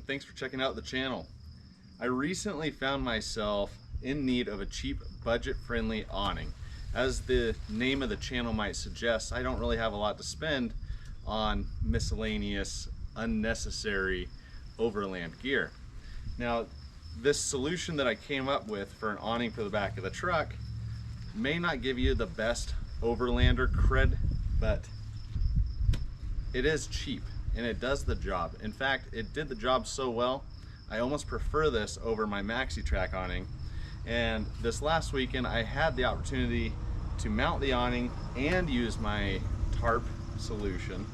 thanks for checking out the channel. I recently found myself in need of a cheap, budget-friendly awning. As the name of the channel might suggest, I don't really have a lot to spend on miscellaneous, unnecessary Overland gear. Now, this solution that I came up with for an awning for the back of the truck may not give you the best Overlander cred, but it is cheap and it does the job. In fact, it did the job so well, I almost prefer this over my maxi track awning. And this last weekend, I had the opportunity to mount the awning and use my tarp solution.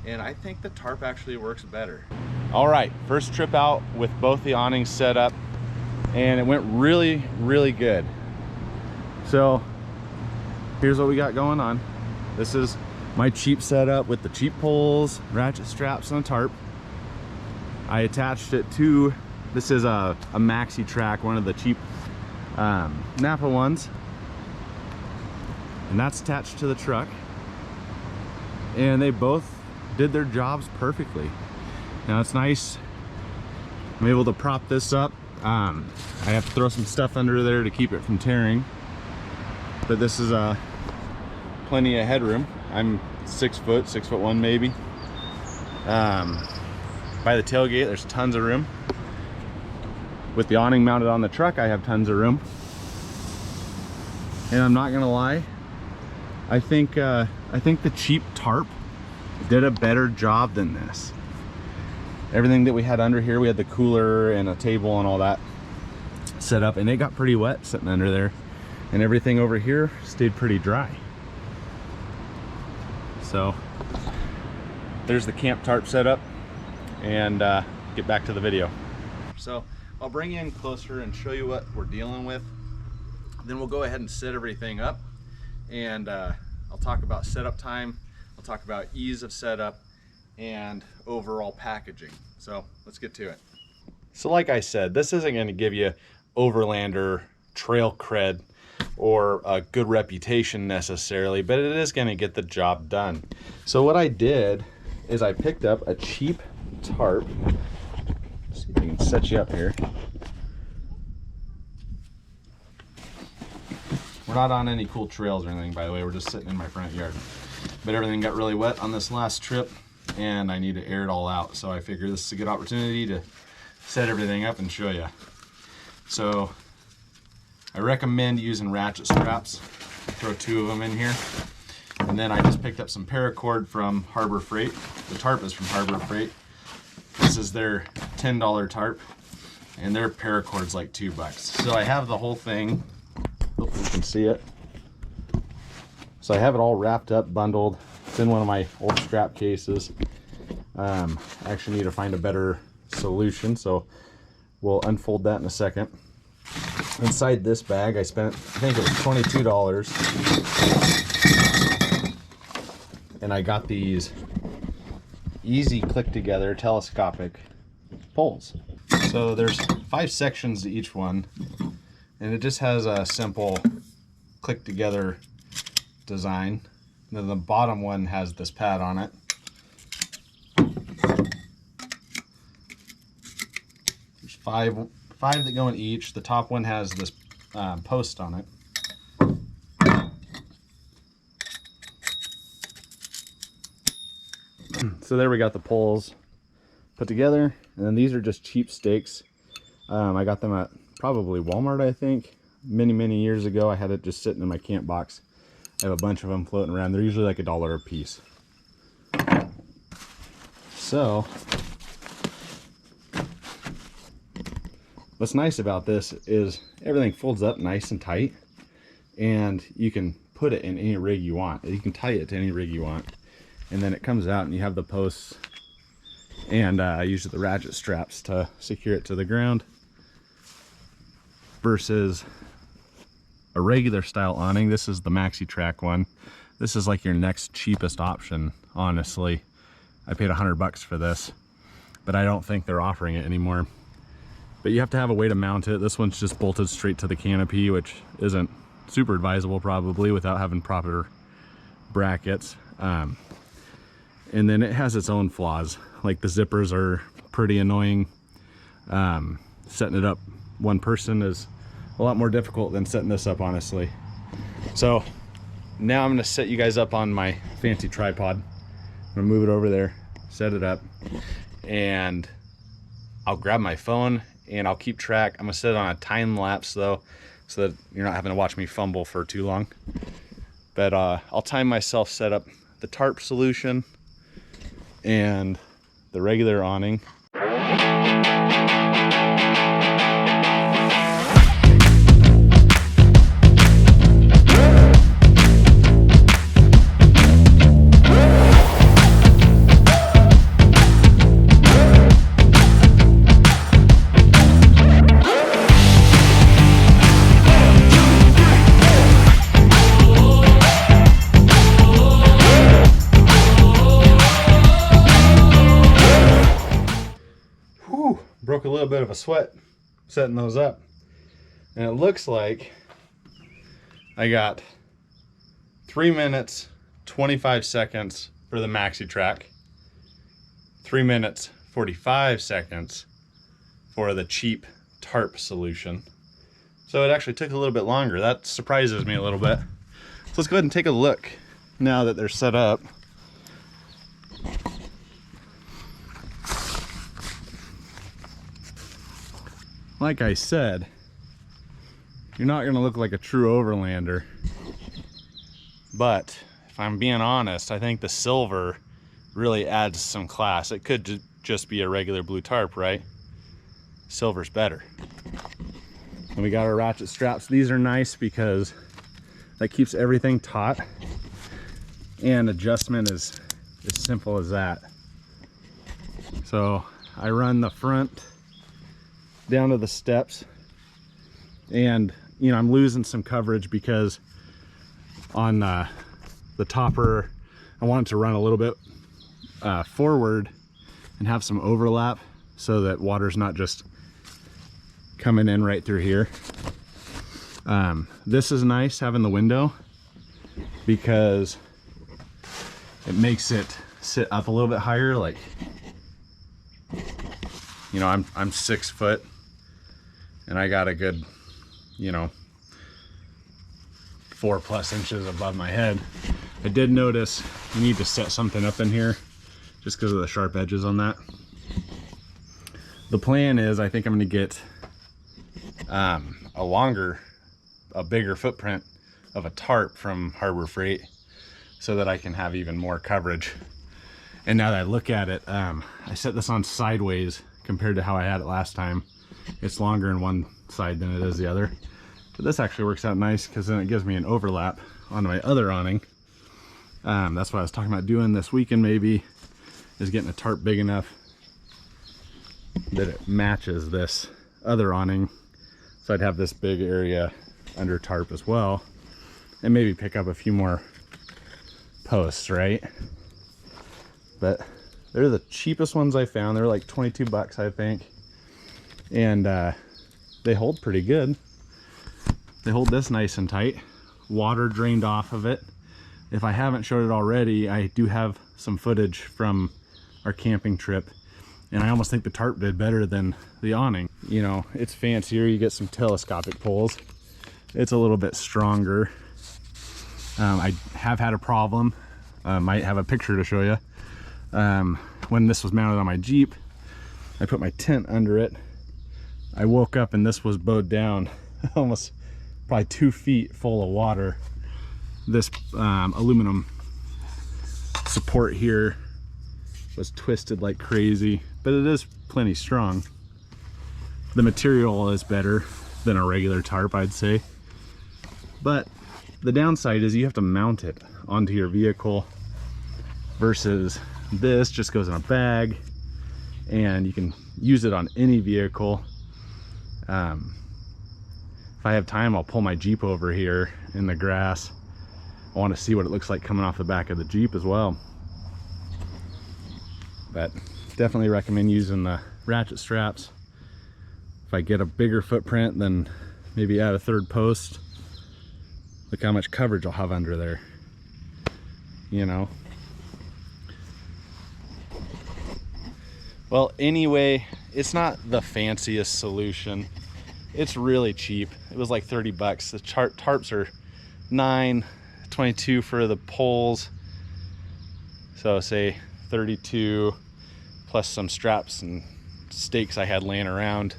And I think the tarp actually works better. All right, first trip out with both the awnings set up, and it went really, really good. So here's what we got going on. This is my cheap setup with the cheap poles, ratchet straps, and a tarp. I attached it to, this is a maxi track, one of the cheap Napa ones, and that's attached to the truck, and they both did their jobs perfectly. Now it's nice, I'm able to prop this up. I have to throw some stuff under there to keep it from tearing, but this is plenty of headroom. I'm 6 foot, 6'1" maybe. By the tailgate, there's tons of room. With the awning mounted on the truck, I have tons of room. And I'm not gonna lie, I think the cheap tarp did a better job than this. Everything that we had under here, we had the cooler and a table and all that set up, and it got pretty wet sitting under there. And everything over here stayed pretty dry. So there's the camp tarp setup, and get back to the video. So I'll bring you in closer and show you what we're dealing with. Then we'll go ahead and set everything up, and I'll talk about setup time. I'll talk about ease of setup and overall packaging. So let's get to it. So like I said, this isn't going to give you Overlander trail cred or a good reputation necessarily, but it is going to get the job done. So what I did is I picked up a cheap tarp. Let's see if I can set you up here. We're not on any cool trails or anything, by the way. We're just sitting in my front yard. But everything got really wet on this last trip, and I need to air it all out. So I figured this is a good opportunity to set everything up and show you. So I recommend using ratchet straps. Throw 2 of them in here. And then I just picked up some paracord from Harbor Freight. The tarp is from Harbor Freight. This is their $10 tarp, and their paracord's like $2. So I have the whole thing. Hopefully you can see it. So I have it all wrapped up, bundled. It's in one of my old strap cases. I actually need to find a better solution, so we'll unfold that in a second. Inside this bag, I spent, I think it was $22. And I got these easy click together telescopic poles. So there's 5 sections to each one, and it just has a simple click together design. And then the bottom one has this pad on it. There's five that go in each. The top one has this post on it. So there we got the poles put together, and then these are just cheap stakes. I got them at probably Walmart, I think, many years ago. I had it just sitting in my camp box. I have a bunch of them floating around. They're usually like $1 a piece. So what's nice about this is everything folds up nice and tight, and you can put it in any rig you want. You can tie it to any rig you want. And then it comes out and you have the posts, and I use the ratchet straps to secure it to the ground, versus a regular style awning. This is the maxi track one. This is like your next cheapest option, honestly. I paid $100 for this, but I don't think they're offering it anymore. But you have to have a way to mount it. This one's just bolted straight to the canopy, which isn't super advisable probably without having proper brackets. And then it has its own flaws, like the zippers are pretty annoying. Setting it up one person is a lot more difficult than setting this up, honestly. So now I'm gonna set you guys up on my fancy tripod. I'm gonna move it over there, set it up, and I'll grab my phone and I'll keep track. I'm gonna set it on a time lapse though, so that you're not having to watch me fumble for too long. But I'll time myself set up the tarp solution and the regular awning. Broke a little bit of a sweat setting those up, and it looks like I got 3 minutes 25 seconds for the maxi track, 3 minutes 45 seconds for the cheap tarp solution. So it actually took a little bit longer. That surprises me a little bit. So let's go ahead and take a look now that they're set up. Like I said, you're not gonna look like a true overlander, but if I'm being honest, I think the silver really adds some class. It could just be a regular blue tarp, right? Silver's better. And we got our ratchet straps. These are nice because that keeps everything taut, and adjustment is as simple as that. So I run the front down to the steps, and you know, I'm losing some coverage because on the topper I wanted to run a little bit forward and have some overlap so that water's not just coming in right through here. This is nice having the window because it makes it sit up a little bit higher. Like, you know, I'm 6 foot and I got a good, you know, 4+ inches above my head. I did notice you need to set something up in here just because of the sharp edges on that. The plan is, I think I'm going to get a bigger footprint of a tarp from Harbor Freight so that I can have even more coverage. And now that I look at it, I set this on sideways compared to how I had it last time. It's longer in one side than it is the other. But this actually works out nice because then it gives me an overlap on my other awning. That's what I was talking about doing this weekend, maybe, is getting a tarp big enough that it matches this other awning. So I'd have this big area under tarp as well, and maybe pick up a few more posts, right? But they're the cheapest ones I found. They're like 22 bucks, I think. And they hold pretty good. They hold this nice and tight. Water drained off of it. If I haven't showed it already, I do have some footage from our camping trip, and I almost think the tarp did better than the awning. You know, it's fancier. You get some telescopic poles. It's a little bit stronger. I have had a problem. Might have a picture to show you. When this was mounted on my Jeep, I put my tent under it. I woke up and this was bowed down almost probably 2 feet full of water. This aluminum support here was twisted like crazy, but it is plenty strong. The material is better than a regular tarp, I'd say. But the downside is you have to mount it onto your vehicle versus this just goes in a bag and you can use it on any vehicle. If I have time, I'll pull my Jeep over here in the grass. I want to see what it looks like coming off the back of the Jeep as well. But definitely recommend using the ratchet straps. If I get a bigger footprint, then maybe add a third post. Look how much coverage I'll have under there, you know. Well, anyway, it's not the fanciest solution. It's really cheap. It was like 30 bucks. The tarps are $9.22 for the poles. So say 32 plus some straps and stakes I had laying around.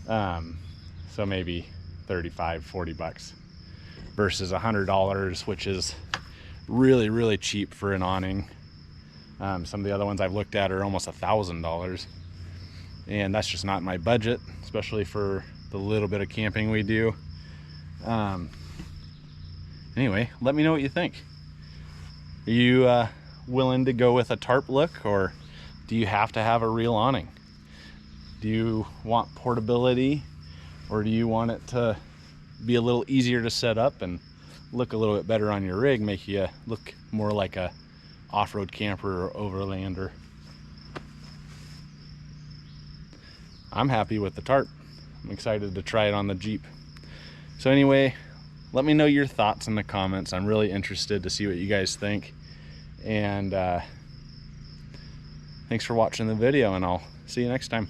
So maybe 35, 40 bucks versus $100, which is really, really cheap for an awning. Some of the other ones I've looked at are almost $1,000, and that's just not my budget, especially for the little bit of camping we do. Anyway, let me know what you think. Are you willing to go with a tarp look, or do you have to have a real awning? Do you want portability, or do you want it to be a little easier to set up and look a little bit better on your rig, make you look more like a off-road camper or overlander? I'm happy with the tarp. I'm excited to try it on the Jeep. So anyway, let me know your thoughts in the comments. I'm really interested to see what you guys think. And thanks for watching the video, and I'll see you next time.